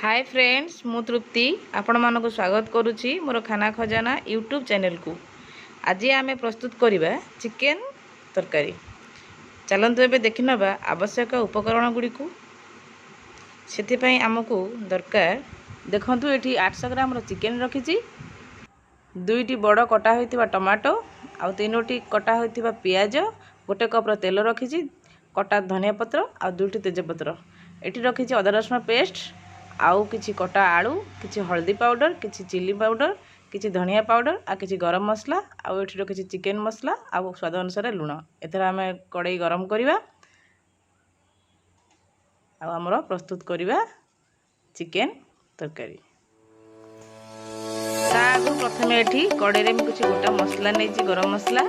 Hi friends, मु तृप्ति आपण मानक स्वागत करुच्ची मोर खाना खजाना यूट्यूब चैनल को। आज आम प्रस्तुत करवा चिकेन तरकारी। चलतु एवं देखि नवा आवश्यक उपकरण गुड़ी को। से आमको दरकार देखु ये 800 ग्राम चिकेन रखी, दुईटी बड़ कटा होता टमाटो आ 3टी कटा होता पियाज, गोटे कप तेल रखी, कटा धनिया पत्र आ 2टी तेजपत्र, ये रखी अदा रसुण पेस्ट, आउ किछि कटा आलू, किछि हल्दी पाउडर, किछि चिली पाउडर, किछि धनिया पाउडर आ किछि गरम मसला, आउ एठी किछि चिकेन मसला आउ स्वाद अनुसार लुण। एथर आम कड़ाई गरम करिवा आउ हमर प्रस्तुत करिवा चिकेन तरकारी। तागु प्रथमे एठी कड़ाई रे किछि गोटा मसला नै गरम मसला,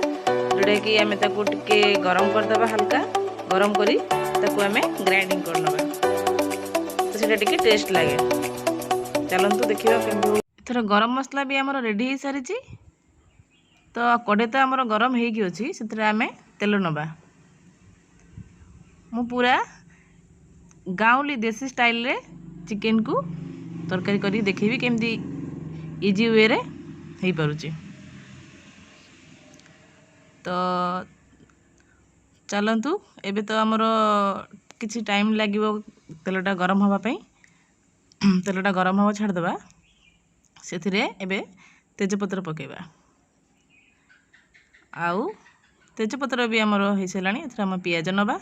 जोडे कि आमे ताकू टिके गरम कर देबा, हल्का गरम करी ताकू आमे ग्राइंडिंग कर नबा, तो टे टेस्ट लगे। चलतु देखा एथर गरम मसला भी आमर रेडी हो सारी। तो कड़े तो आमर गरम होगी से आम तेल नवा। मु पूरा गाँवली देसी स्टाइल रे चिकेन को तरकारी करी देखेबी केमती इजी वे रे हो पारुची। तो चलतु एबे तो आमर किछि टाइम लगिवो तेलटा गरम होगापी। तेलटा गरम हम छाड़देवा, से तेजपत्र पकेबा, आउ तेजपत्र भी आमर हो सारा। एथर आम पियाज नवा,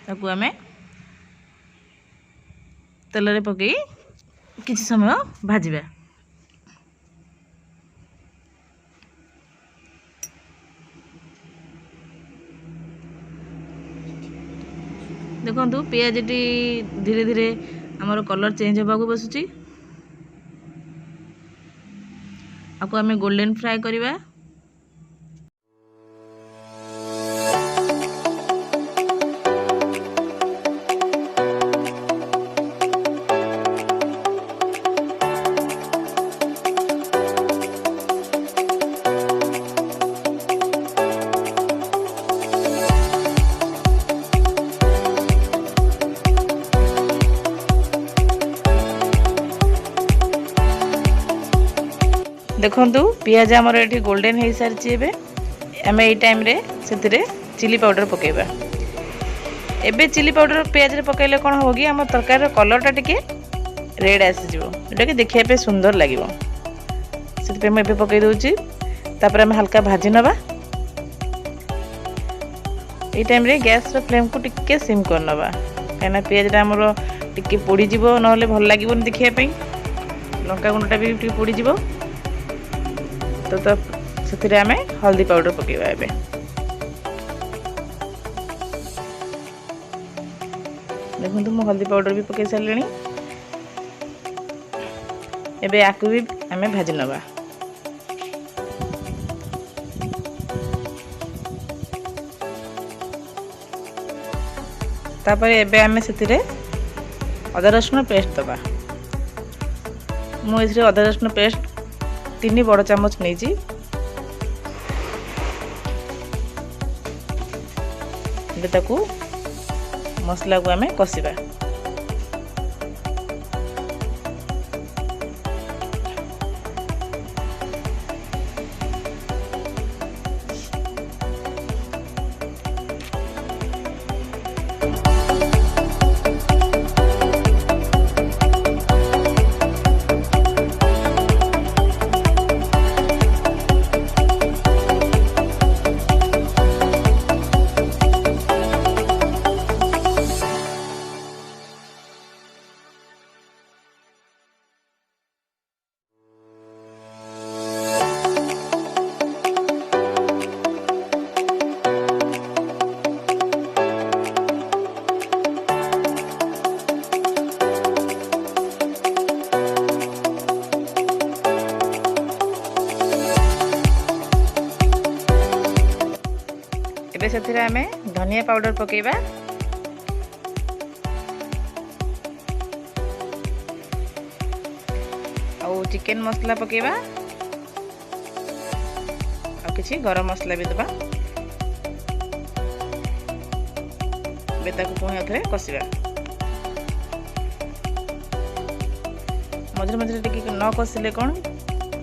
ताकू आमे तेल रे पकई किछि समय भाजिबा। देखु पियाज टी धीरे धीरे आमर कलर चेंज होगा बसुची, आपको आमे गोल्डन फ्राई करवा। देखु पियाज आमर ये गोल्डन हो सारी। आम ये टाइम रे से चिली पाउडर पकेबा। एबे चिली पाउडर पियाज रे पकेले कौन होगी, आम तरकारी कलरटा टिके रेड आसीजो, जोटा कि देखिए पे सुंदर लगे। से मुझे पकई दूची, तापर आम हल्का भाजी नवा। ये टाइम रे गैस रो फ्लेम को टिके सिम कर नवा, कहीं पियाजटा आमर टिके पोड़ी जीवो, नहले भल लागिबोनी देखिया पे। लंका गुंडटा भी टिके पोड़ी जीवो। तो से आम हल्दी पाउडर पकेबा। एबे देखो मु हल्दी पाउडर भी पकई सारे। एबे आकु भी आम भाजी नवा। तापर एबे आम से अदा रसुण पेस्ट दबा। मुझे अदा रसुण पेस्ट 3 बड़ चामच नहीं। ताकू मसला को आमे कषिबा। एबे से आमे धनिया पाउडर पकेबा। आउ चिकेन मसला पकेबा, आ किछि गरम मसला भी दबा। बेताକୁ ପୁଣି ଆଉଥରେ କଷିବା। मझे मझे टिके न कषिले कौन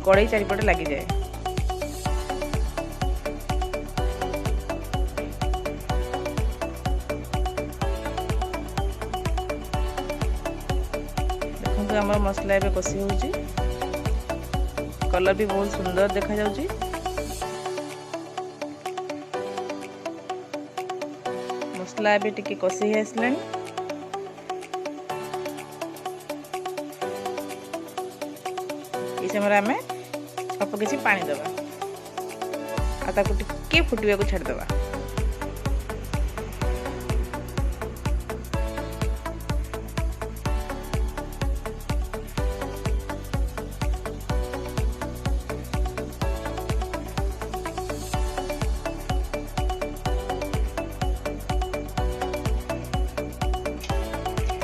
कड़ई चारिपटे लगी जाए। देखो आम मसला एवं कषि हो कलर भी बहुत सुंदर देखा जाउची। मसला भी टिके कषि हो आसलानी। ये समय आम अल्प किसी पानी दबा आताको टिके फुटिया को छाड़ दबा।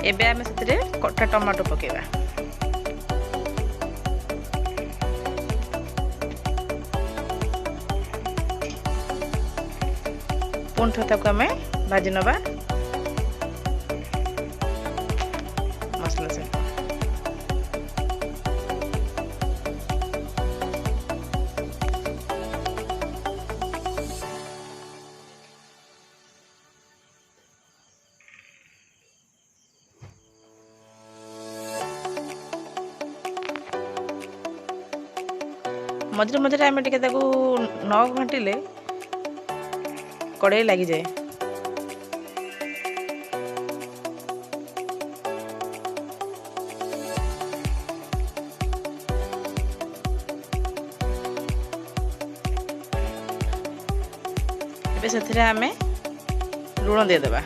एबे आमे सेतरे कटा टमाटो पकेबा। पुण ताको आमे भाजी नबा मसला से। मझे मझे आम टे न घंटिले कड़े लगी जाए। से आम लुण देदेबा।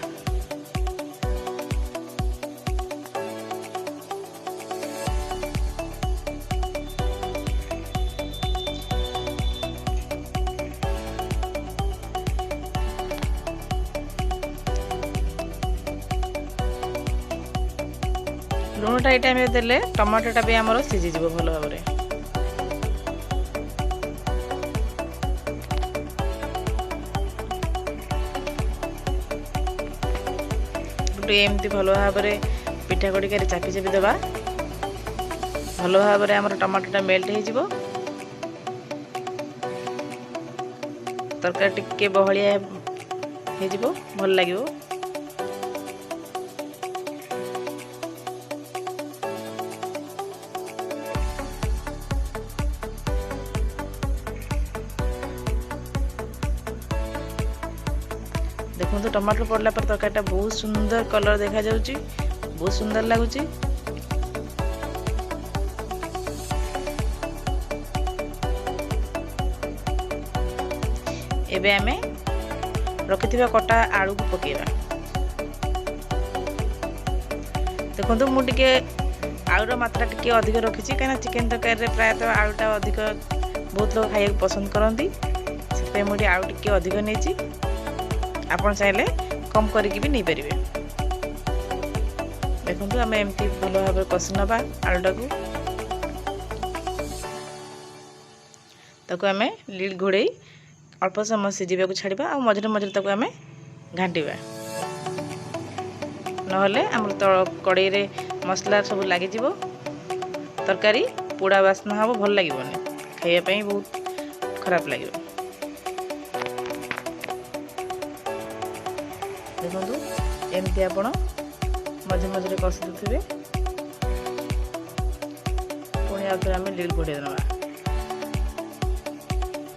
लुणटा ये टाइम देले टमाटोटा भी आमर सीझीज भल भाव में। एमती भल भाव में पिठा गुड़िक चापी चापी देवा भल भाव में आमर टमाटोटा मेल्ट हो तरकारी टिके बहलिया हो भल लगे। देखो तो टमाटर पड़ला पर तरकारीटा बहुत सुंदर कलर देखा जाउची, बहुत सुंदर लगुची। एबे आमे रखिथिबा कटा आलू को पकेबा। देखो तो मु टिके आलूर मात्रा टिके अधिक रखिछि काना चिकन तरकारी रे प्राय तो आलूटा अधिक बहुत लोग खाइया पसंद करती से मुझे आलू टिके अधिक नहीं। आपन चाहे कम करके भी नहीं पारे। देखो आम एमती भल भाव में कषि नवा आलूटा को ताको आम लीड घोड़े अल्प समय सीझा को छाड़ा और मझे मझे आम घाटा नहले आम कड़ई रे मसला सब लगे तरकारी पोड़ा बास्ना हम भल लगे खायापी बहुत खराब लगे। देखो एमती आपण मझे मझे कषि देते पुणी आउ थे आम लीड घोड़े देवा।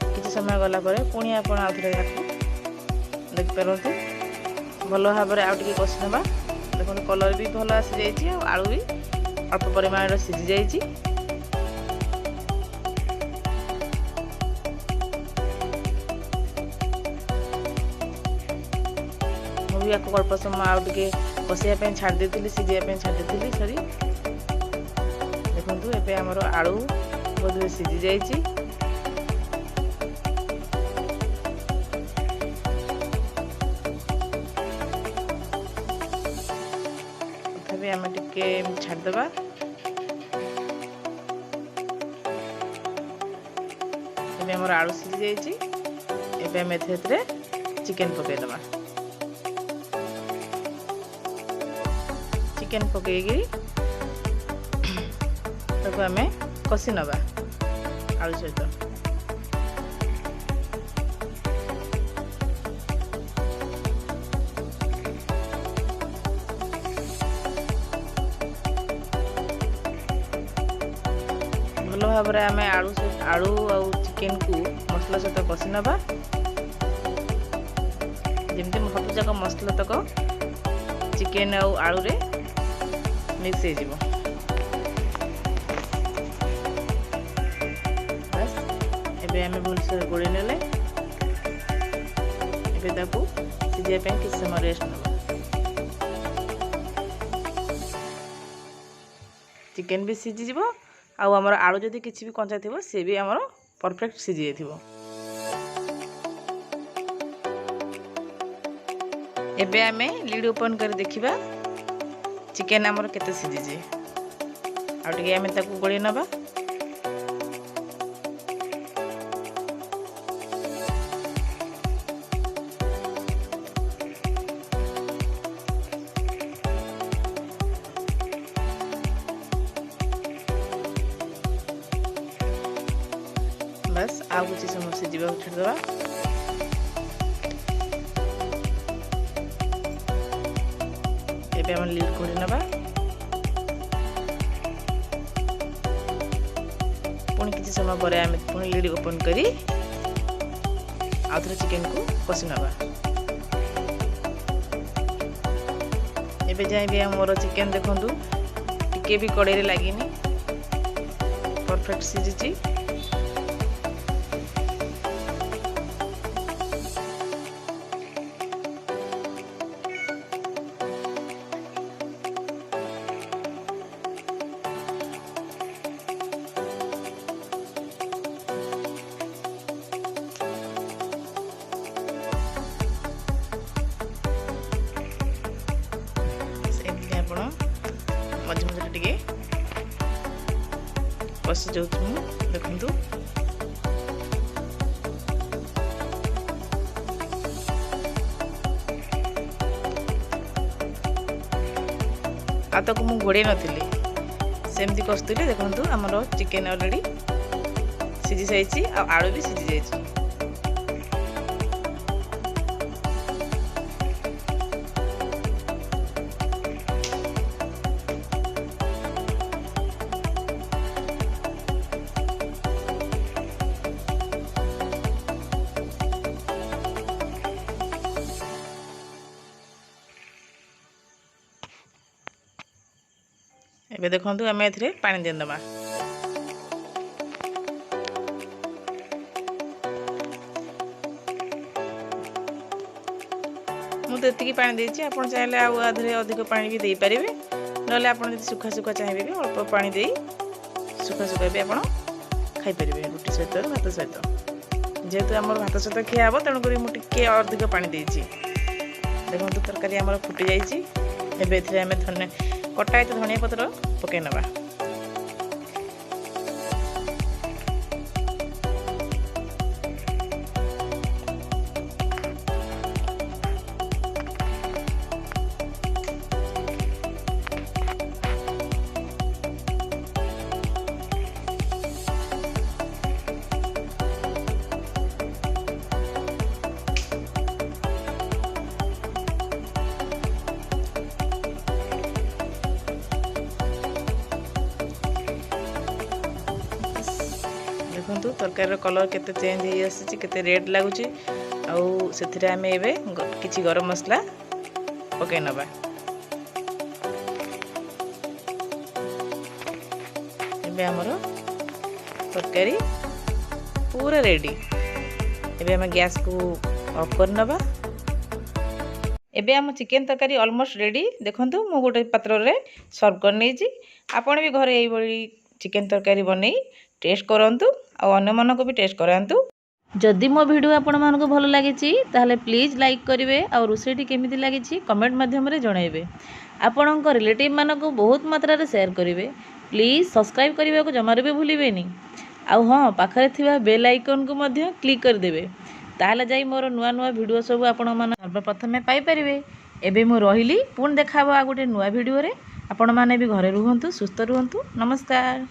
किसी समय गला पुणी आप देखिपारत भल भाव में आउ टे कषि नवा। देखो कलर भी भल आसी जा आलू भी अल्प परिमाण सीझी जाइए। मुझे अल्प समय आउ टे कषापी छाड़ देती सीझापी छाड़ देती सरी। देखो ये आमर आलू बोध सीझी जाइए। तथापि आम टिके छाड़देवा। आमर आलू सीझी जाइए। आम एथे चिकेन पकईदमा। चिकेन पकईकि ताको आमे कषि नबा आलू सहित। भल भाव आम आलू आउ चिकेन को मसला सहित कषि नबा जमती सब जाक मसला तक चिकेन आउ आलू रे मिक्स हो जिवो। बस एबे आमे भलसे गोळी नेले एबे ताकू सिझिया पे किछ समय रेस्ट नबा। चिकेन भी सिझी जिवो आउ हमर आलू जदि किछि भी कंचा थिबो से भी हमर परफेक्ट सिझी जाइथिबो। एबे आमे लीड ओपन कर देखिबा चिकेन हमर केते सिझी जे। आ टिके आमे ताकू गोळी नबा। बस आउ कुछ समय सिझा छाड़ीदे। एबे हम लीड खोली नबा पुणी किसी समय पर आम पुणी लीड ओपन करी आउथरे चिकेन को कषि नबा। एबे जाए भी मोर चिकेन देखंतु टिके भी कड़ाई रे लागिनी परफेक्ट सिझी। मझे मझे टिके कषि जाऊँ देखु। आतक मु घोड़े नथिली सेमती कस्तुली देखु आमर चिकेन ऑलरेडी सिझी जाइए आलू भी सिझी जाइए। एबे देखंतु आमे एथिरे पानी दे दबा। मु तो एतिकी पानी देछि आपण चाहेले आ आधरे अधिक पानी भी दे परिबे नले आपण जदि सुखा सुखा चाहिबे भी अल्प पानी देई सुखा सुखा भी आपण खाइ परिबे रोटी सहित भात सहित। जेहेतु हमर भात सहित खिया हबो तण करी मु टिके अधिक पानी देछि। देखंतु तरकारी हमर फुटी जाइछि। एबे एथिरे आमे कटा धनिया पत्र पकई नबा। देखु तरकारी कलर केते चेंज हो आसी केते रेड लगुच आउ आमे एबे किछि गरम मसला पकई नबा। एबे हमर तरकारी पूरा रेडी। एबे हम गैस को ऑफ कर नबा। एबे हम चिकेन तरकारी ऑलमोस्ट रेडी। देखंतु मु गोटे पात्र रे सर्व कर नै छी। आपण भी घरे एई बळी चिकेन तरकारी बनै टेस्ट करंतु आ अन्य मन को भी टेस्ट करांतु। जदि मो वीडियो आपण मन को भलो लागिछि ताहले प्लीज लाइक करिवे और रोसेटी केमिति लागिछि कमेंट माध्यम रे जणाइबे। आपण को रिलेटिव मन को बहुत मात्रा रे शेयर करिवे। प्लीज सब्सक्राइब करबा को जमारे भी भूलिबेनी। आ हां पाखरे थिबा बेल आइकन को मध्य क्लिक कर देबे ताहले जाई मोर नुआ नुआ वीडियो सब आपण मन सर्वप्रथमे पाई परिबे। एबे मो रहिली पुन देखाबो आ गोटे नुआ वीडियो रे। आपण माने भी घरे रुहंतु सुस्थ रुहंतु। नमस्कार।